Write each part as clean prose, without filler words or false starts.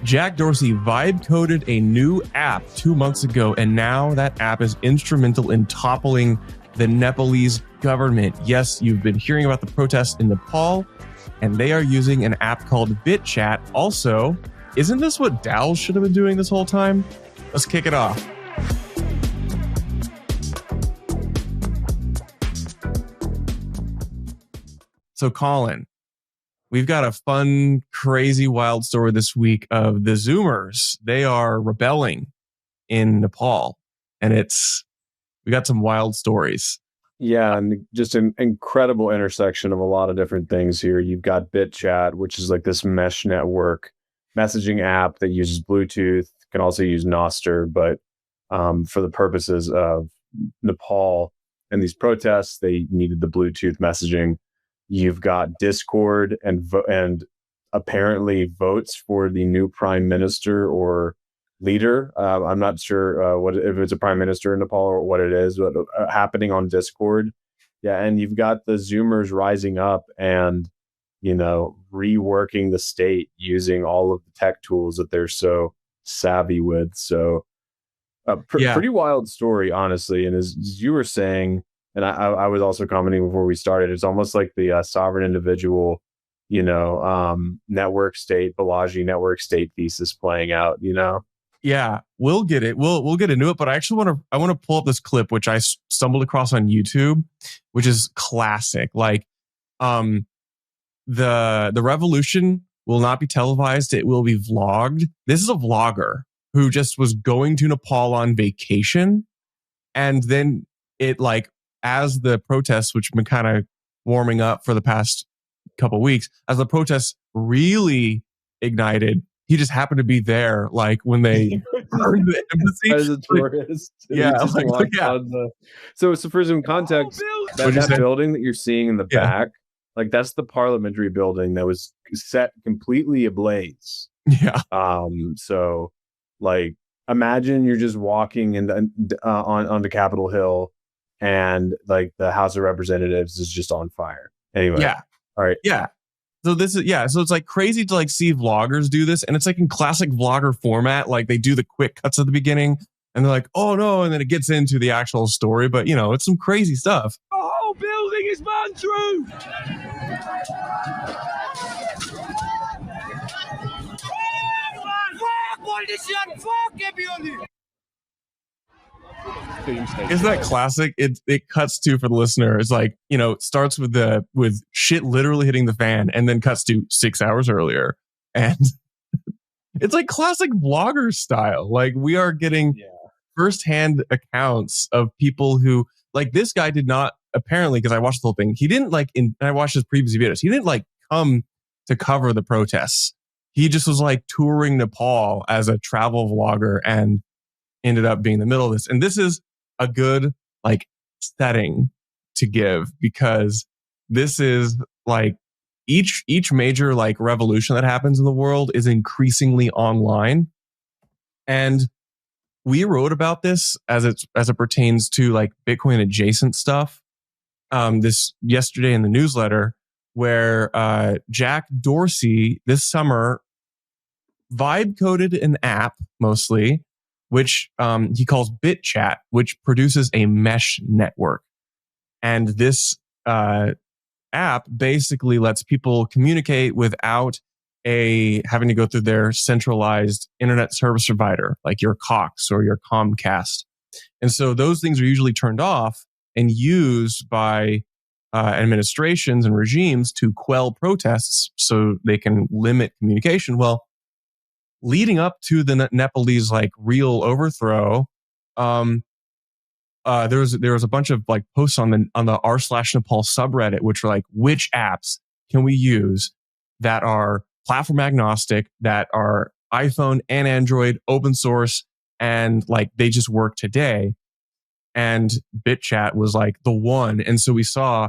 Jack Dorsey vibe coded a new app 2 months ago, and now that app is instrumental in toppling the Nepalese government. Yes, you've been hearing about the protests in Nepal, and they are using an app called BitChat. Also, isn't this what DAOs should have been doing this whole time? Let's kick it off. So, Colin, we've got a fun, crazy, wild story this week of the Zoomers. They are rebelling in Nepal, and we got some wild stories. Yeah, and just an incredible intersection of a lot of different things here. You've got BitChat, which is like this mesh network messaging app that uses Bluetooth, can also use Nostr, but for the purposes of Nepal and these protests, they needed the Bluetooth messaging. You've got Discord and apparently votes for the new prime minister or leader. I'm not sure if it's a prime minister in Nepal or what it is, but happening on Discord. Yeah, and you've got the Zoomers rising up and, reworking the state using all of the tech tools that they're so savvy with. So pretty wild story, honestly. And as you were saying, and I was also commenting before we started, it's almost like the sovereign individual, network state, Balaji network state thesis playing out, Yeah, we'll get it. We'll get into it, but I actually want to pull up this clip which I stumbled across on YouTube, which is classic. Like, the revolution will not be televised; it will be vlogged. This is a vlogger who just was going to Nepal on vacation, and then as the protests, which have been kind of warming up for the past couple of weeks, as the protests really ignited, he just happened to be there, like when they burned the embassy as a tourist. So for some context, that building that you're seeing in the back, like that's the parliamentary building that was set completely ablaze. Yeah. So like imagine you're just walking onto Capitol Hill, and like the House of Representatives is just on fire. Anyway. Yeah. All right. Yeah. So so it's like crazy to like see vloggers do this, and it's like in classic vlogger format. Like they do the quick cuts at the beginning, and they're like, "Oh no," and then it gets into the actual story. But it's some crazy stuff. The whole building is burned through. Fuck politician! Fuck everybody! Isn't that classic? It cuts to, for the listener, it's like, it starts with shit literally hitting the fan, and then cuts to 6 hours earlier. And it's like classic vlogger style. Like we are getting firsthand accounts of people who, like, this guy did not, apparently, because I watched the whole thing, he didn't I watched his previous videos, he didn't come to cover the protests. He just was touring Nepal as a travel vlogger and ended up being in the middle of this. And this is a good setting to give, because this is each major revolution that happens in the world is increasingly online. And we wrote about this as it pertains to Bitcoin adjacent stuff this yesterday in the newsletter, where Jack Dorsey this summer vibe coded an app mostly, which he calls BitChat, which produces a mesh network. And this app basically lets people communicate without having to go through their centralized internet service provider, like your Cox or your Comcast. And so those things are usually turned off and used by administrations and regimes to quell protests so they can limit communication. Well, leading up to the Nepalese real overthrow, there was a bunch of posts on the r/Nepal subreddit, which were which apps can we use that are platform agnostic, that are iPhone and Android, open source, and they just work today. And BitChat was the one. And so we saw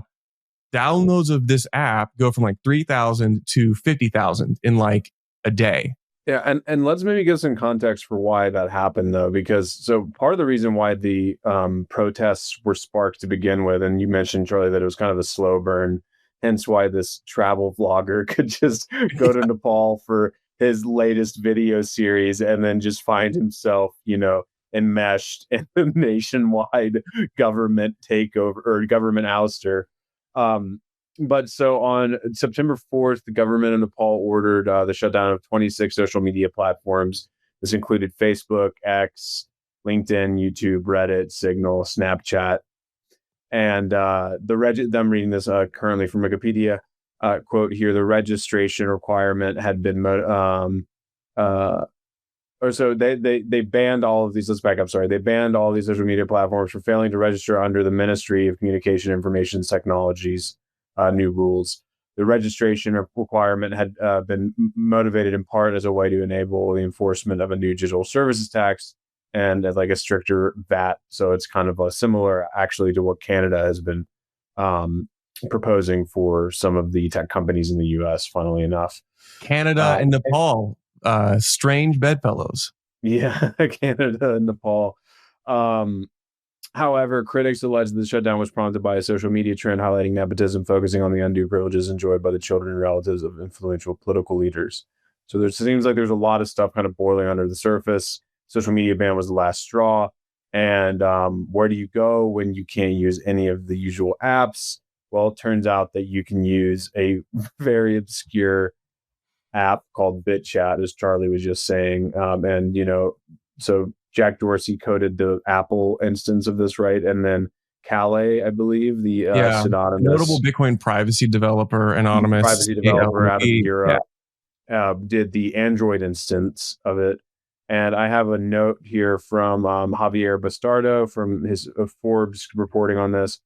downloads of this app go from 3,000 to 50,000 in a day. Yeah, and let's maybe give some context for why that happened, though, because part of the reason why the protests were sparked to begin with, and you mentioned, Charlie, that it was kind of a slow burn, hence why this travel vlogger could just go to Nepal for his latest video series and then just find himself, enmeshed in the nationwide government takeover or government ouster. But so on September 4th, the government of Nepal ordered the shutdown of 26 social media platforms. This included Facebook, X, LinkedIn, YouTube, Reddit, Signal, Snapchat. And I'm reading this currently from Wikipedia. Quote here: the registration requirement had been they banned all of these. Let's back up. Sorry, they banned all of these social media platforms for failing to register under the Ministry of Communication Information Technologies new rules. The registration requirement had been motivated in part as a way to enable the enforcement of a new digital services tax and like a stricter VAT. So it's kind of similar actually to what Canada has been proposing for some of the tech companies in the US, funnily enough. Canada and Nepal, strange bedfellows. Yeah, Canada and Nepal. However, critics allege the shutdown was prompted by a social media trend highlighting nepotism, focusing on the undue privileges enjoyed by the children and relatives of influential political leaders. So there seems like there's a lot of stuff kind of boiling under the surface. Social media ban was the last straw. And where do you go when you can't use any of the usual apps? Well, it turns out that you can use a very obscure app called BitChat, as Charlie was just saying. So Jack Dorsey coded the Apple instance of this, right? And then Calais, I believe, the synonymous notable Bitcoin privacy developer, anonymous privacy developer out of Europe, did the Android instance of it. And I have a note here from Javier Bastardo from his Forbes reporting on this.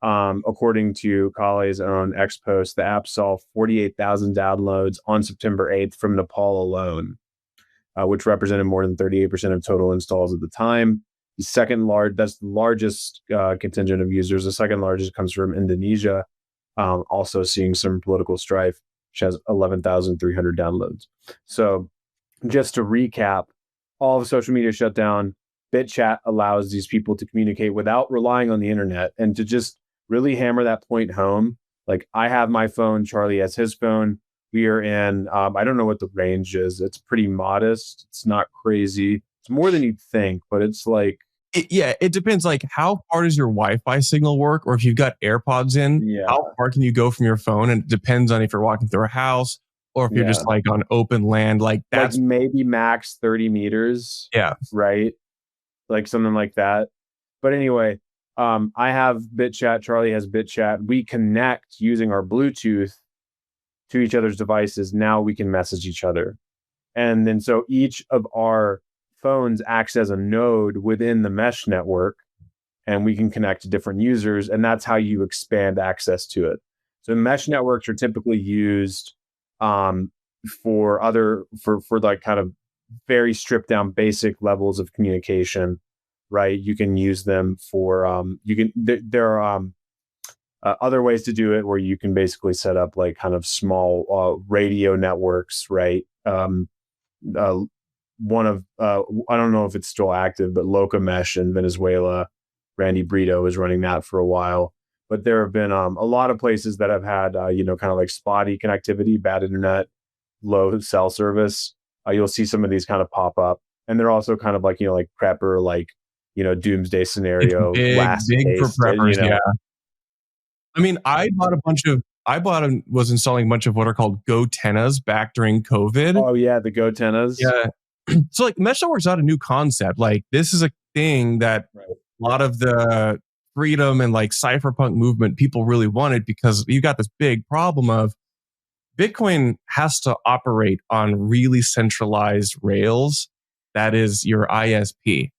According to Calais' own X post, the app saw 48,000 downloads on September 8th from Nepal alone, which represented more than 38% of total installs at the time. That's the largest contingent of users. The second largest comes from Indonesia, also seeing some political strife, which has 11,300 downloads. So just to recap, all of social media shut down. BitChat allows these people to communicate without relying on the internet, and to just really hammer that point home. Like, I have my phone, Charlie has his phone. We are in, I don't know what the range is. It's pretty modest. It's not crazy. It's more than you'd think, but it's like... It depends. Like, how far does your Wi-Fi signal work? Or if you've got AirPods in, how far can you go from your phone? And it depends on if you're walking through a house or if you're just like on open land. Like, that's like maybe max 30 meters. Yeah. Right? Like something like that. But anyway, I have BitChat. Charlie has BitChat. We connect using our Bluetooth to each other's devices. Now we can message each other. And then so each of our phones acts as a node within the mesh network, and we can connect to different users. And that's how you expand access to it. So mesh networks are typically used for like kind of very stripped down basic levels of communication, right? You can use them for there are other ways to do it where you can basically set up like kind of small radio networks, right? One of I don't know if it's still active, but Locamesh in Venezuela, Randy Brito is running that for a while. But there have been a lot of places that have had kind of like spotty connectivity, bad internet, low cell service. You'll see some of these kind of pop up, and they're also kind of like like prepper, like doomsday scenario. It's big for preppers. Yeah. I mean, I was installing a bunch of what are called GoTennas back during COVID. Oh yeah, the GoTennas. Yeah. So like mesh network's not a new concept. Like, this is a thing that a lot of the freedom and like cypherpunk movement people really wanted, because you got this big problem of Bitcoin has to operate on really centralized rails. That is your ISP.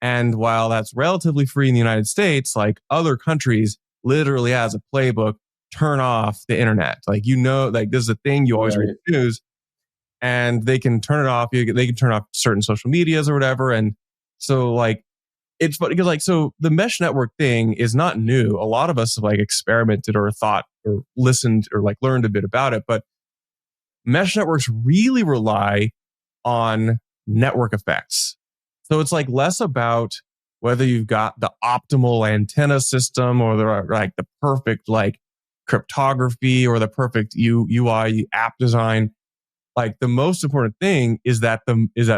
And while that's relatively free in the United States, like other countries literally has a playbook, turn off the internet. Like, like this is a thing you always read in the news, and they can turn it off. They can turn off certain social medias or whatever. And so like, it's funny because like, so the mesh network thing is not new. A lot of us have like experimented or thought or listened or like learned a bit about it, but mesh networks really rely on network effects. So it's like less about whether you've got the optimal antenna system or the perfect like cryptography or the perfect UI app design. like the most important thing is that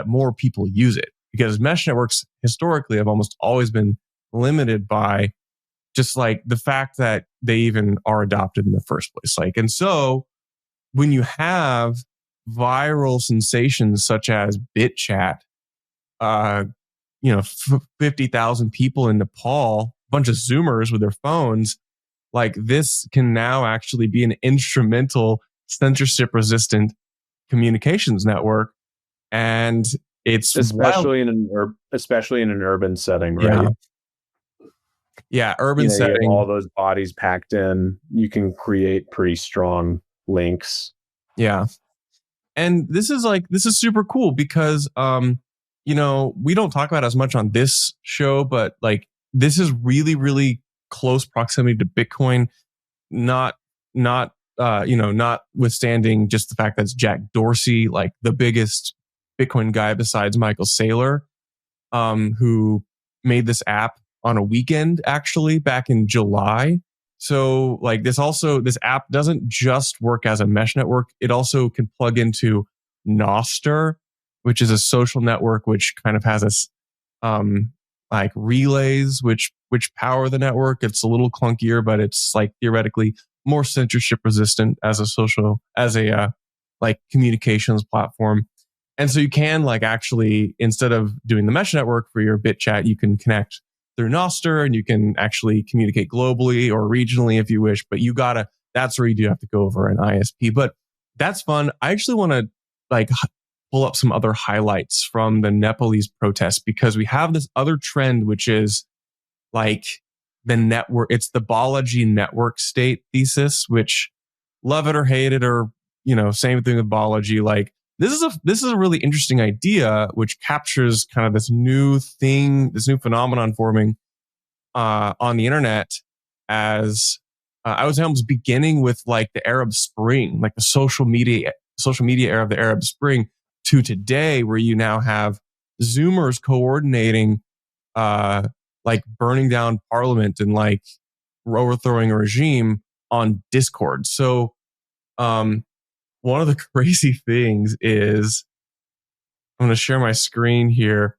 more people use it, because mesh networks historically have almost always been limited by just like the fact that they even are adopted in the first place. Like, and so when you have viral sensations such as BitChat, 50,000 people in Nepal, a bunch of Zoomers with their phones, like this can now actually be an instrumental censorship resistant communications network. And it's especially in an urban setting, right? Yeah, urban setting. You have all those bodies packed in, you can create pretty strong links. Yeah. And this is super cool because we don't talk about it as much on this show, but like this is really, really close proximity to Bitcoin, notwithstanding just the fact that it's Jack Dorsey, like the biggest Bitcoin guy besides Michael Saylor, who made this app on a weekend, actually, back in July. So like this app doesn't just work as a mesh network. It also can plug into Nostr, which is a social network, which kind of has this like relays, which power the network. It's a little clunkier, but it's like theoretically more censorship resistant as a like communications platform. And so you can like actually, instead of doing the mesh network for your BitChat, you can connect through Nostr, and you can actually communicate globally or regionally if you wish, but that's where you do have to go over an ISP. But that's fun. I actually want to like pull up some other highlights from the Nepalese protests, because we have this other trend, which is like the network. It's the Balaji network state thesis, which love it or hate it, or, same thing with Balaji. Like this is a really interesting idea, which captures kind of this new phenomenon forming on the internet, as I would say almost beginning with like the Arab Spring, like the social media era of the Arab Spring, to today, where you now have Zoomers coordinating, like burning down parliament and like overthrowing a regime on Discord. So, one of the crazy things is, I'm going to share my screen here.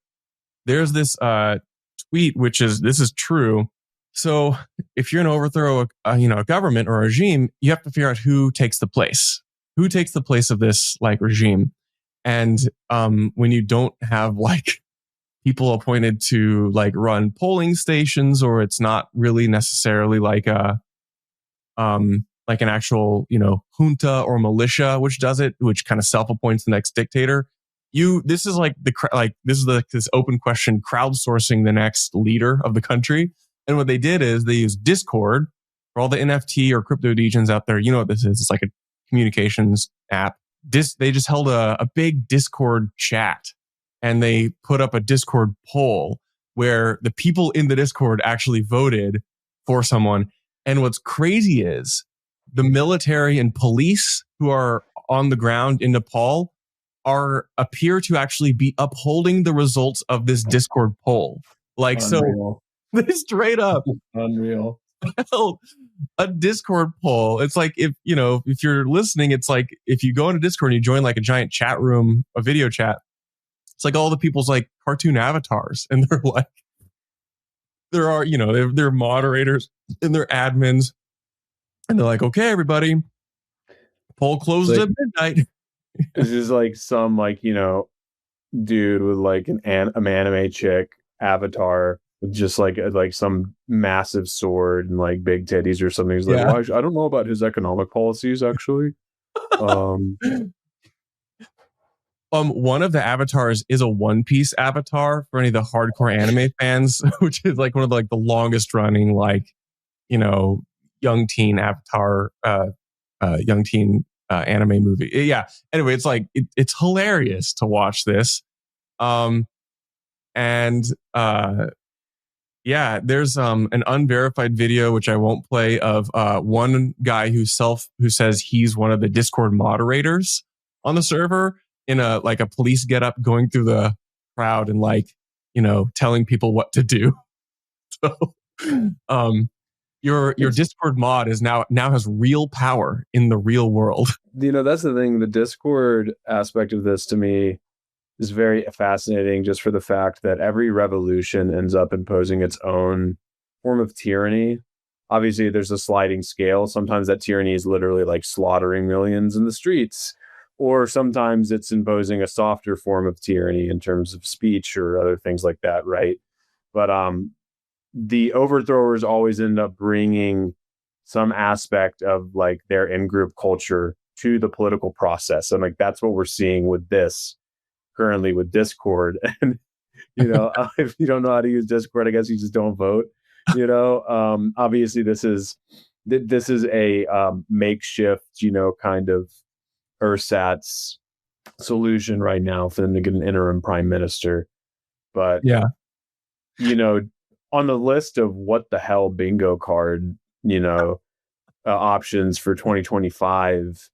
There's this tweet, this is true. So if you're going to overthrow a government or a regime, you have to figure out who takes the place of this like regime. And when you don't have like people appointed to like run polling stations, or it's not really necessarily like like an actual, junta or militia, which does it, which kind of self-appoints the next dictator. This is this open question crowdsourcing the next leader of the country. And what they did is they used Discord for all the NFT or crypto degens out there. You know what this is? It's like a communications app. They just held a big Discord chat, and they put up a Discord poll where the people in the Discord actually voted for someone. And what's crazy is the military and police who are on the ground in Nepal appear to actually be upholding the results of this Discord poll. Like, unreal. So they straight up unreal held a Discord poll. It's like, if you're listening, it's like if you go into Discord and you join like a giant chat room, a video chat, it's like all the people's like cartoon avatars, and they're like, they're moderators and they're admins, and they're like, okay, everybody, poll closes at midnight. This is like some dude with like an anime chick avatar with just like some massive sword and like big titties or something. He's like, well, I don't know about his economic policies actually. One of the avatars is a One Piece avatar for any of the hardcore anime fans, which is like one of the longest running young teen avatar, young teen anime movie. Yeah. Anyway, it's like it's hilarious to watch this. There's an unverified video, which I won't play, of one guy who says he's one of the Discord moderators on the server, in a police getup, going through the crowd and telling people what to do. So your Discord mod is now has real power in the real world. That's the thing. The Discord aspect of this to me is very fascinating, just for the fact that every revolution ends up imposing its own form of tyranny. Obviously, there's a sliding scale. Sometimes that tyranny is literally like slaughtering millions in the streets, or sometimes it's imposing a softer form of tyranny in terms of speech or other things like that, right? But the overthrowers always end up bringing some aspect of like their in-group culture to the political process, and like that's what we're seeing with this currently with Discord. And if you don't know how to use Discord, I guess you just don't vote. Obviously this is a makeshift, kind of ersatz solution right now for them to get an interim prime minister. But yeah, on the list of what the hell bingo card, options for 2025,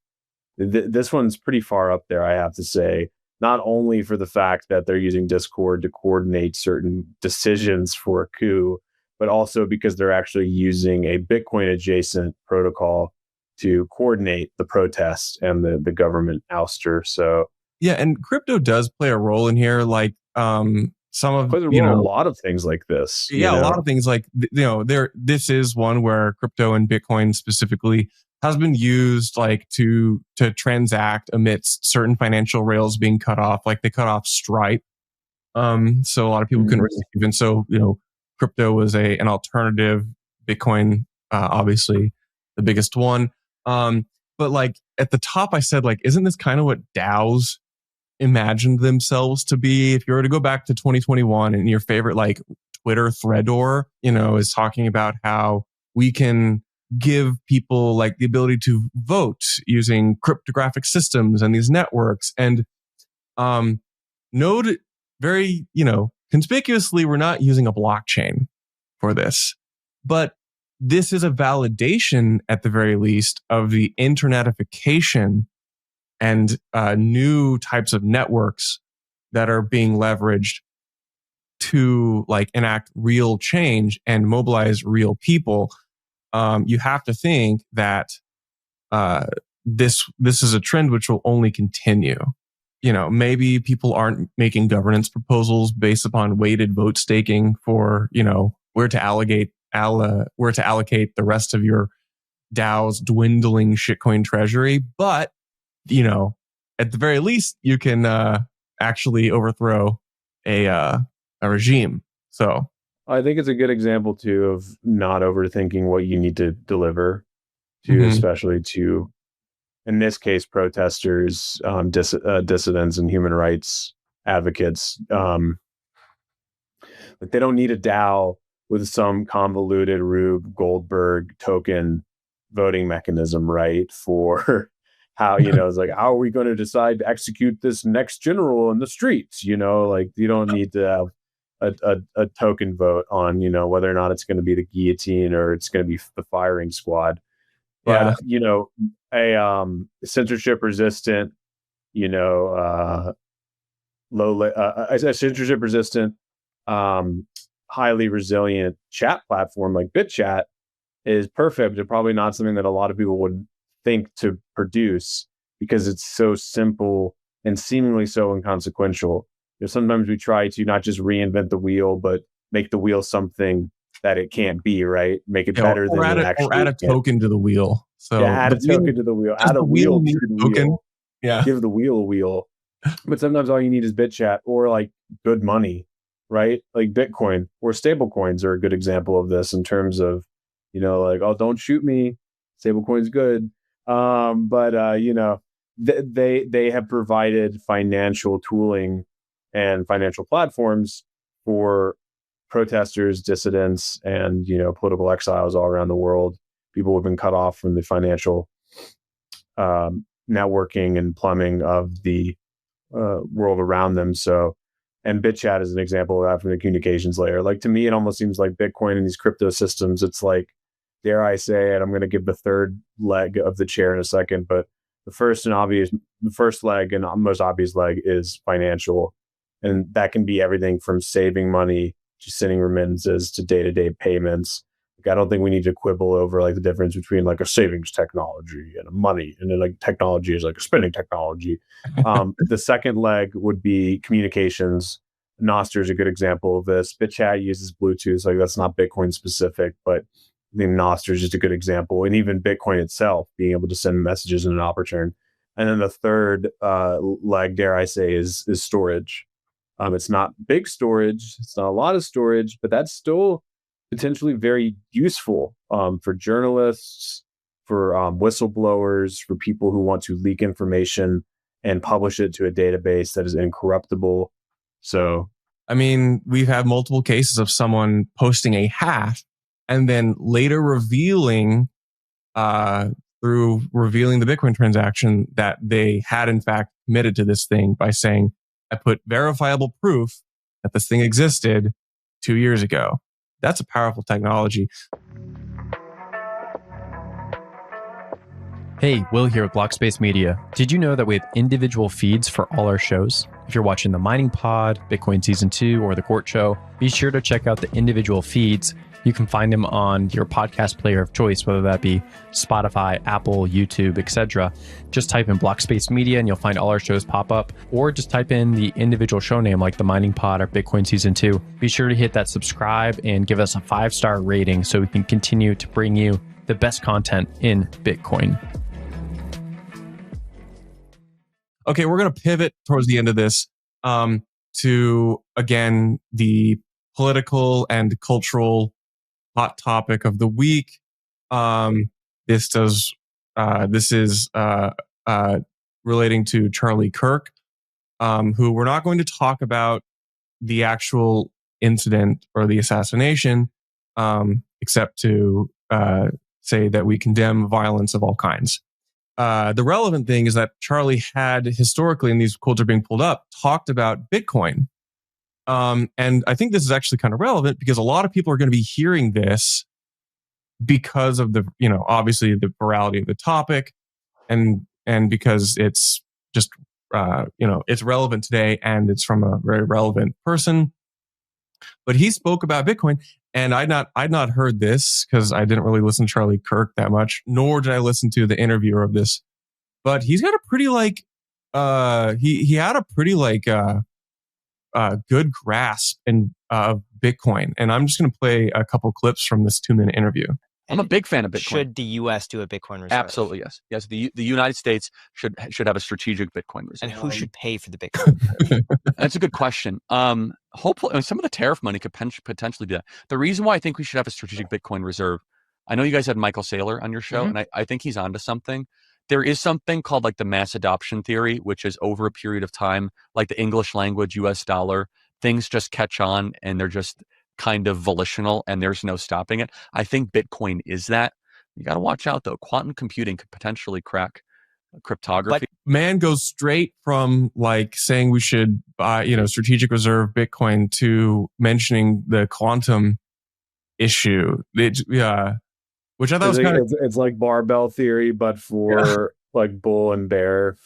this one's pretty far up there, I have to say. Not only for the fact that they're using Discord to coordinate certain decisions for a coup, but also because they're actually using a Bitcoin adjacent protocol to coordinate the protest and the government ouster. So yeah, and crypto does play a role in here. Like some of plays a role in a lot of things like this. Yeah, a lot of things like this is one where crypto and Bitcoin specifically has been used like to transact amidst certain financial rails being cut off. Like they cut off Stripe, so a lot of people couldn't receive. And so crypto was an alternative. Bitcoin, obviously, the biggest one. But like at the top, I said, like, isn't this kind of what DAOs imagined themselves to be? If you were to go back to 2021 and your favorite like Twitter threador, is talking about how we can give people like the ability to vote using cryptographic systems and these networks. And Node very, conspicuously, we're not using a blockchain for this, but this is a validation at the very least of the internetification and new types of networks that are being leveraged to like enact real change and mobilize real people. You have to think that this is a trend which will only continue. Maybe people aren't making governance proposals based upon weighted vote staking for where to allocate the rest of your DAO's dwindling shitcoin treasury, but at the very least, you can actually overthrow a regime. So I think it's a good example too of not overthinking what you need to deliver to, especially to, in this case, protesters, dissidents, and human rights advocates. Like they don't need a DAO with some convoluted Rube Goldberg token voting mechanism, right? For how, it's like, how are we going to decide to execute this next general in the streets? Like you don't need to have a token vote on, whether or not it's going to be the guillotine or it's going to be the firing squad. But, a censorship resistant, a censorship resistant, highly resilient chat platform like BitChat is perfect, but probably not something that a lot of people would think to produce because it's so simple and seemingly so inconsequential. Sometimes we try to not just reinvent the wheel, but make the wheel something that it can't be, right? Make it better than it actually. Or add a token to the wheel. So add a token to the wheel. Add a wheel to the token. Wheel. Yeah. Give the wheel a wheel. But sometimes all you need is BitChat or like good money, right? Like Bitcoin or stable coins are a good example of this in terms of, like, oh, don't shoot me. Stablecoin's good. They have provided financial tooling and financial platforms for protesters, dissidents, and political exiles all around the world. People have been cut off from the financial networking and plumbing of the world around them. So, and BitChat is an example of that from the communications layer. Like to me, it almost seems like Bitcoin and these crypto systems. It's like, dare I say it, I'm going to give the third leg of the chair in a second, but the first leg and most obvious leg is financial. And that can be everything from saving money to sending remittances to day-to-day payments. Like, I don't think we need to quibble over like the difference between like a savings technology and a money, and then like technology is like a spending technology. The second leg would be communications. Nostr is a good example of this. BitChat uses Bluetooth, like that's not Bitcoin specific, but I think Nostr is just a good example. And even Bitcoin itself being able to send messages in an op return. And then the third leg, dare I say, is storage. It's not big storage, it's not a lot of storage, but that's still potentially very useful for journalists, for whistleblowers, for people who want to leak information and publish it to a database that is incorruptible. So, I mean, we've had multiple cases of someone posting a hash and then later revealing, through revealing the Bitcoin transaction, that they had in fact committed to this thing by saying, I put verifiable proof that this thing existed 2 years ago. That's a powerful technology. Hey, Will here with Blockspace Media. Did you know that we have individual feeds for all our shows? If you're watching the Mining Pod, Bitcoin Season 2, or the Court Show, be sure to check out the individual feeds. You can find them on your podcast player of choice, whether that be Spotify, Apple, YouTube, etc. Just type in Blockspace Media and you'll find all our shows pop up, or just type in the individual show name like the Mining Pod or Bitcoin Season 2. Be sure to hit that subscribe and give us a 5-star rating so we can continue to bring you the best content in Bitcoin. Okay, we're going to pivot towards the end of this to, again, the political and cultural hot topic of the week. This is relating to Charlie Kirk, who we're not going to talk about the actual incident or the assassination, except to say that we condemn violence of all kinds. The relevant thing is that Charlie had historically, and these quotes are being pulled up, talked about Bitcoin. And I think this is actually kind of relevant because a lot of people are going to be hearing this because of the, obviously the virality of the topic and because it's just, it's relevant today and it's from a very relevant person. But he spoke about Bitcoin, and I'd not heard this because I didn't really listen to Charlie Kirk that much, nor did I listen to the interviewer of this. But he's got a pretty he had a pretty good grasp of Bitcoin, and I'm just going to play a couple clips from this 2-minute interview. I'm a big fan of Bitcoin. Should the U.S. do a Bitcoin reserve? Absolutely, yes. Yes, the United States should have a strategic Bitcoin reserve. And who should pay for the Bitcoin? That's a good question. Hopefully, some of the tariff money could potentially do that. The reason why I think we should have a strategic Bitcoin reserve, I know you guys had Michael Saylor on your show, and I think he's onto something. There is something called like the mass adoption theory, which is over a period of time, like the English language, US dollar, things just catch on and they're just kind of volitional and there's no stopping it. I think Bitcoin is that. You got to watch out though. Quantum computing could potentially crack cryptography. But man goes straight from like saying we should buy, strategic reserve Bitcoin to mentioning the quantum issue. Which I thought was kind of... It's like barbell theory, but for like bull and bear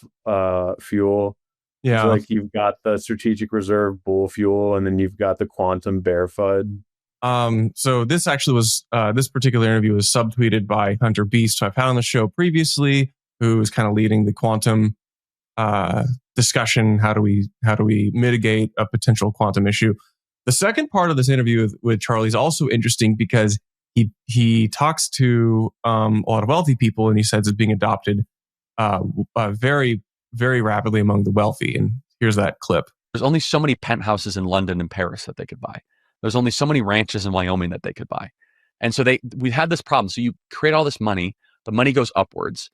fuel. Yeah. So like you've got the strategic reserve bull fuel, and then you've got the quantum bear FUD. So this actually was, this particular interview was subtweeted by Hunter Beast, who I've had on the show previously, who is kind of leading the quantum discussion. How do we mitigate a potential quantum issue? The second part of this interview with Charlie is also interesting because he talks to a lot of wealthy people, and he says it's being adopted very, very rapidly among the wealthy. And here's that clip. There's only so many penthouses in London and Paris that they could buy. There's only so many ranches in Wyoming that they could buy. And so we had this problem. So you create all this money, the money goes upwards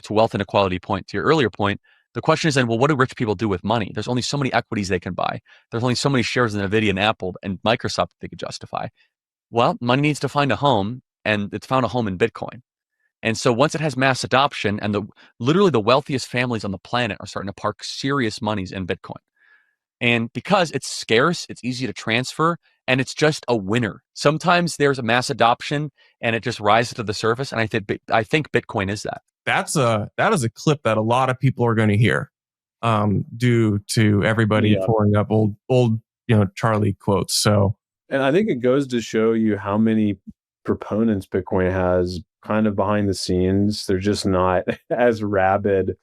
to wealth inequality point. To your earlier point, the question is then, well, what do rich people do with money? There's only so many equities they can buy. There's only so many shares in NVIDIA and Apple and Microsoft that they could justify. Well, money needs to find a home, and it's found a home in Bitcoin. And so once it has mass adoption, and literally the wealthiest families on the planet are starting to park serious monies in Bitcoin. And because it's scarce, it's easy to transfer, and it's just a winner. Sometimes there's a mass adoption and it just rises to the surface. And I think Bitcoin is that. That is a clip that a lot of people are going to hear, due to everybody pulling up old Charlie quotes. So, and I think it goes to show you how many proponents Bitcoin has kind of behind the scenes. They're just not as rabid,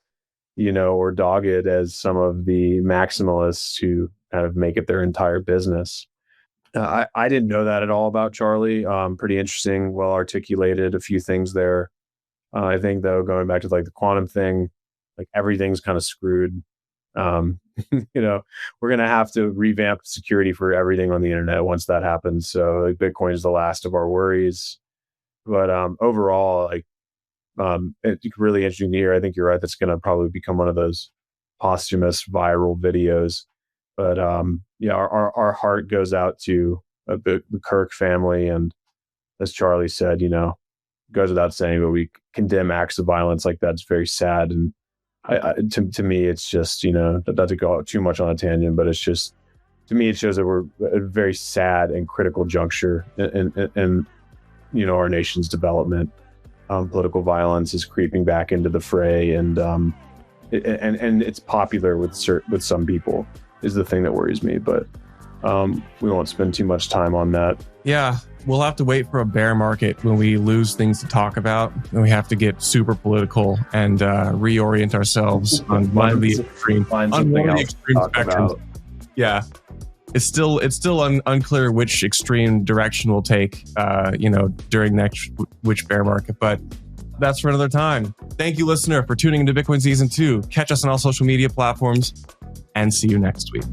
or dogged as some of the maximalists who kind of make it their entire business. I didn't know that at all about Charlie. Pretty interesting, well articulated, a few things there. I think though, going back to like the quantum thing, like everything's kind of screwed. We're going to have to revamp security for everything on the internet once that happens. So like Bitcoin is the last of our worries. But overall, like it's really interesting to hear. I think you're right. That's going to probably become one of those posthumous viral videos. But our heart goes out to the Kirk family, and as Charlie said, goes without saying, but we condemn acts of violence like that. It's very sad, and to me, it's just not to go too much on a tangent, but it's just, to me, it shows that we're at a very sad and critical juncture in our nation's development. Political violence is creeping back into the fray, and it's popular with some people, is the thing that worries me. But we won't spend too much time on that. Yeah, we'll have to wait for a bear market when we lose things to talk about, and we have to get super political and reorient ourselves on one of the extreme spectrums. Yeah, it's still unclear which extreme direction we'll take, during next which bear market, but that's for another time. Thank you, listener, for tuning into Bitcoin Season 2. Catch us on all social media platforms, and see you next week.